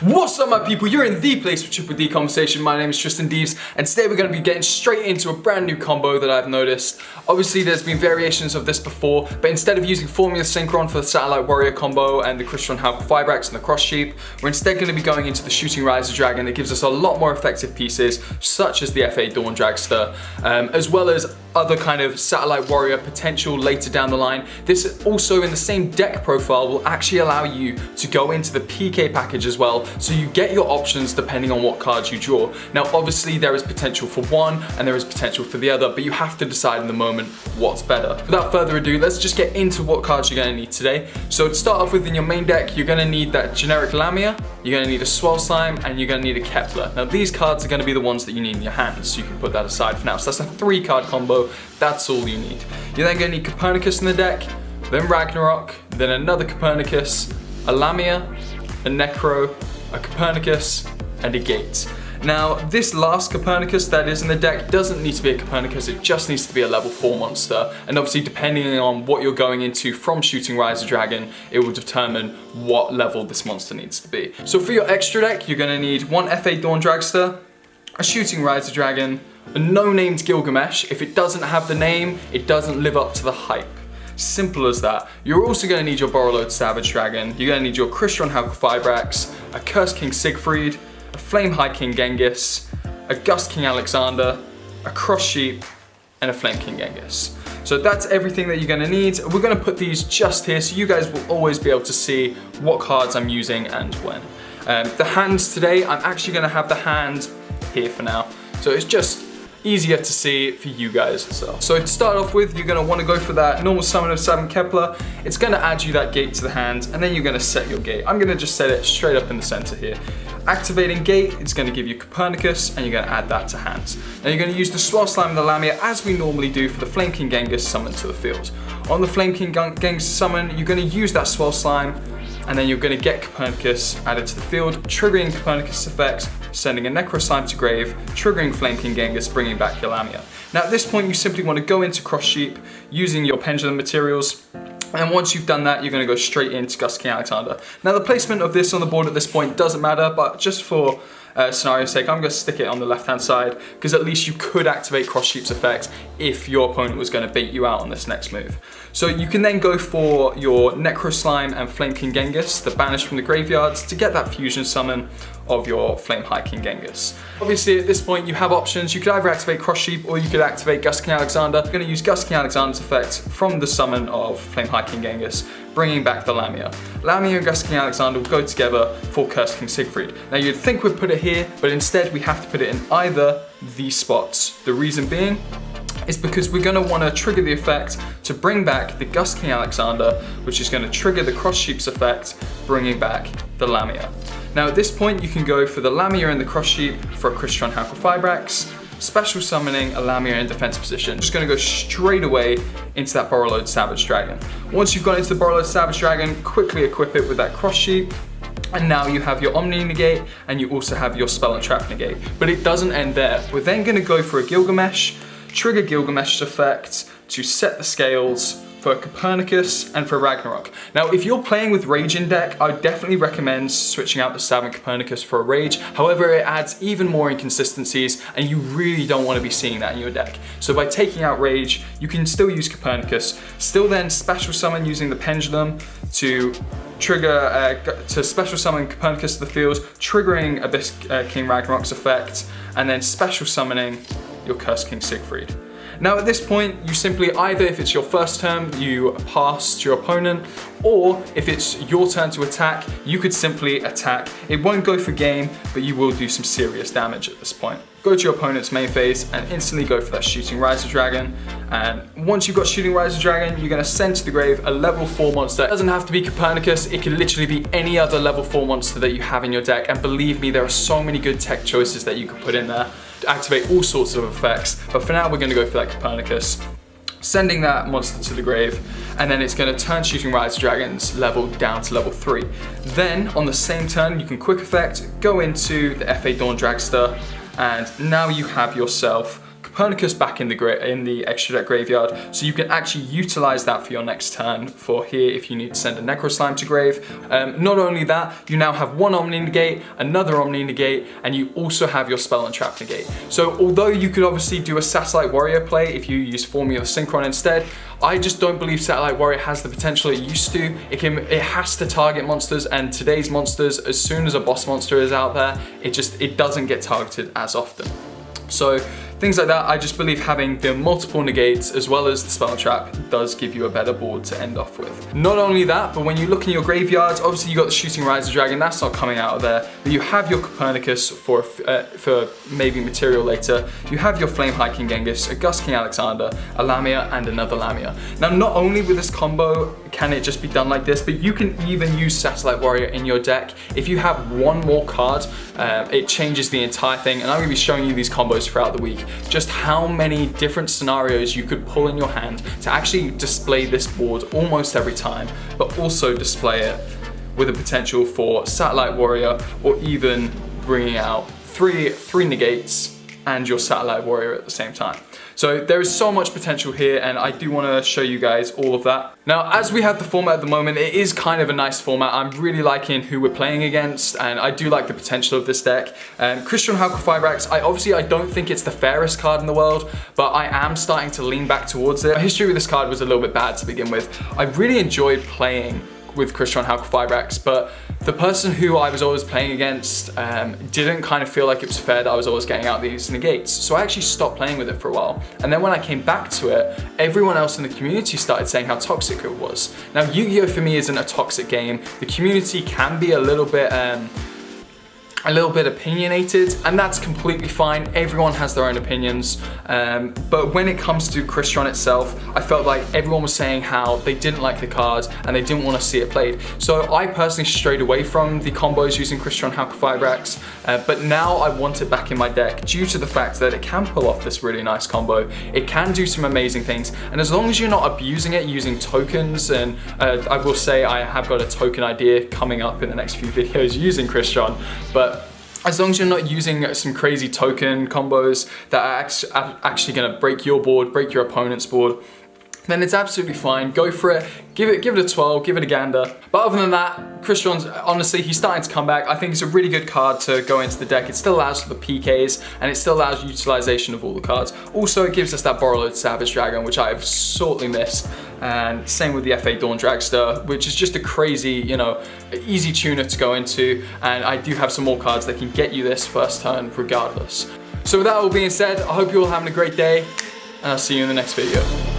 What's up, my people? You're in the place for Triple D conversation. My name is Tristan Deves, and today we're going to be getting straight into a brand new combo that I've noticed. Obviously, there's been variations of this before, but instead of using Formula Synchron for the Satellite Warrior combo and the Crystron Halqifibrax and the Cross Sheep, we're instead going to be going into the Shooting Riser Dragon that gives us a lot more effective pieces, such as the FA Dawn Dragster, as well as other kind of Satellite Warrior potential later down the line. This also, in the same deck profile, will actually allow you to go into the PK package as well, so you get your options depending on what cards you draw. Now obviously there is potential for one and there is potential for the other, but you have to decide in the moment what's better. Without further ado, let's just get into what cards you're going to need today. So to start off with, in your main deck, you're going to need that generic Lamia, you're going to need a Swell Slime, and you're going to need a Kepler. Now these cards are going to be the ones that you need in your hands, so you can put that aside for now. So that's a 3-card combo, that's all you need. You're then going to need Copernicus in the deck, then Ragnarok, then another Copernicus, a Lamia, a Necro, a Copernicus, and a Gate. Now, this last Copernicus that is in the deck doesn't need to be a Copernicus, it just needs to be a level 4 monster. And obviously, depending on what you're going into from Shooting Riser Dragon, it will determine what level this monster needs to be. So for your extra deck, you're going to need one FA Dawn Dragster, a Shooting Riser Dragon, a no-named Gilgamesh. If it doesn't have the name, it doesn't live up to the hype. Simple as that. You're also going to need your Borreload Savage Dragon, you're going to need your Crystron Halqifibrax, a Curse King Siegfried, a Flame High King Genghis, a Gust King Alexander, a Cross Sheep, and a Flame King Genghis. So that's everything that you're going to need. We're going to put these just here so you guys will always be able to see what cards I'm using and when. The hands today, I'm actually going to have the hands here for now. So it's just easier to see for you guys itself. So to start off with, you're going to want to go for that normal summon of 7 Kepler. It's going to add you that Gate to the hand, and then you're going to set your Gate. I'm going to just set it straight up in the center here. Activating Gate, it's going to give you Copernicus, and you're going to add that to hands. Now you're going to use the Swell Slime and the Lamia as we normally do for the Flame King Genghis summon to the field. On the Flame King Genghis summon, you're going to use that Swell Slime, and then you're going to get Copernicus added to the field, triggering Copernicus effects, sending a Necro Slime to grave, triggering Flame King Genghis, bringing back your Lamia. Now at this point, you simply want to go into Cross Sheep using your pendulum materials, and once you've done that, you're going to go straight into Gust King Alexander. Now the placement of this on the board at this point doesn't matter, but just for scenario's sake, I'm going to stick it on the left-hand side, because at least you could activate Cross Sheep's effect if your opponent was going to bait you out on this next move. So you can then go for your Necro Slime and Flame King Genghis, the banished from the graveyards, to get that fusion summon of your Flame High King Genghis. Obviously at this point you have options. You could either activate Cross Sheep or you could activate Gust King Alexander. I'm going to use Gust King Alexander's effect from the summon of Flame High King Genghis, bringing back the Lamia. Lamia and Gust King Alexander will go together for Curse King Siegfried. Now you'd think we'd put it here, but instead we have to put it in either these spots. The reason being is because we're going to want to trigger the effect to bring back the Gust King Alexander, which is going to trigger the Cross Sheep's effect, bringing back the Lamia. Now at this point you can go for the Lamia and the Cross Sheep for a Crystron Halqifibrax, special summoning a Lamia in defense position. Just going to go straight away into that Borreload Savage Dragon. Once you've got into the Borreload Savage Dragon, quickly equip it with that Cross Sheep, and now you have your Omni negate and you also have your Spell and Trap negate. But it doesn't end there. We're then going to go for a Gilgamesh, trigger Gilgamesh's effect to set the scales for Copernicus and for Ragnarok. Now if you're playing with Rage in deck, I would definitely recommend switching out the Savant Copernicus for a Rage. However, it adds even more inconsistencies and you really don't want to be seeing that in your deck. So by taking out Rage, you can still use Copernicus, still then special summon using the Pendulum to trigger, to special summon Copernicus to the field, triggering Abyss King Ragnarok's effect, and then special summoning your Curse King Siegfried. Now at this point, you simply either, if it's your first turn, you pass to your opponent, or if it's your turn to attack, you could simply attack. It won't go for game, but you will do some serious damage at this point. Go to your opponent's main phase and instantly go for that Shooting Riser Dragon. And once you've got Shooting Riser Dragon, you're going to send to the grave a level 4 monster. It doesn't have to be Copernicus, it can literally be any other level 4 monster that you have in your deck. And believe me, there are so many good tech choices that you can put in there to activate all sorts of effects. But for now, we're going to go for that Copernicus, sending that monster to the grave, and then it's going to turn Shooting Riser Dragon's level down to level 3. Then, on the same turn, you can quick effect, go into the FA Dawn Dragster, and now you have yourself Copernicus back in the extra deck graveyard, so you can actually utilize that for your next turn for here if you need to send a Necro Slime to grave. Not only that, you now have one Omni Negate, another Omni Negate, and you also have your Spell and Trap Negate. So although you could obviously do a Satellite Warrior play if you use Formula Synchron instead, I just don't believe Satellite Warrior has the potential it used to. It has to target monsters, and today's monsters, as soon as a boss monster is out there, it doesn't get targeted as often. So things like that, I just believe having the multiple negates as well as the spell trap does give you a better board to end off with. Not only that, but when you look in your graveyards, obviously you got the Shooting Riser Dragon, that's not coming out of there, but you have your Copernicus for maybe material later, you have your Flame Hiking Genghis, a Gust King Alexander, a Lamia, and another Lamia. Now not only with this combo can it just be done like this, but you can even use Satellite Warrior in your deck. If you have one more card, it changes the entire thing, and I'm going to be showing you these combos throughout the week, just how many different scenarios you could pull in your hand to actually display this board almost every time, but also display it with a potential for Satellite Warrior, or even bringing out three negates and your Satellite Warrior at the same time. So there is so much potential here, and I do want to show you guys all of that. Now, as we have the format at the moment, it is kind of a nice format. I'm really liking who we're playing against, and I do like the potential of this deck. Crystron Halqifibrax, I don't think it's the fairest card in the world, but I am starting to lean back towards it. My history with this card was a little bit bad to begin with. I really enjoyed playing with Crystron Halqifibrax, but the person who I was always playing against didn't kind of feel like it was fair that I was always getting out these negates. So I actually stopped playing with it for a while. And then when I came back to it, everyone else in the community started saying how toxic it was. Now, Yu-Gi-Oh! For me isn't a toxic game. The community can be a little bit opinionated, and that's completely fine. Everyone has their own opinions, but when it comes to Crystron itself, I felt like everyone was saying how they didn't like the card and they didn't want to see it played. So I personally strayed away from the combos using Crystron Halqifibrax, but now I want it back in my deck due to the fact that it can pull off this really nice combo. It can do some amazing things, and as long as you're not abusing it using tokens, and I will say I have got a token idea coming up in the next few videos using Crystron, but as long as you're not using some crazy token combos that are actually going to break your board, break your opponent's board, then it's absolutely fine. Go for it. Give it a 12, give it a gander. But other than that, Crystron's, honestly, he's starting to come back. I think it's a really good card to go into the deck. It still allows for the PKs, and it still allows utilization of all the cards. Also, it gives us that Borreload Savage Dragon, which I have sorely missed. And same with the FA Dawn Dragster, which is just a crazy, easy tuner to go into. And I do have some more cards that can get you this first turn regardless. So with that all being said, I hope you're all having a great day, and I'll see you in the next video.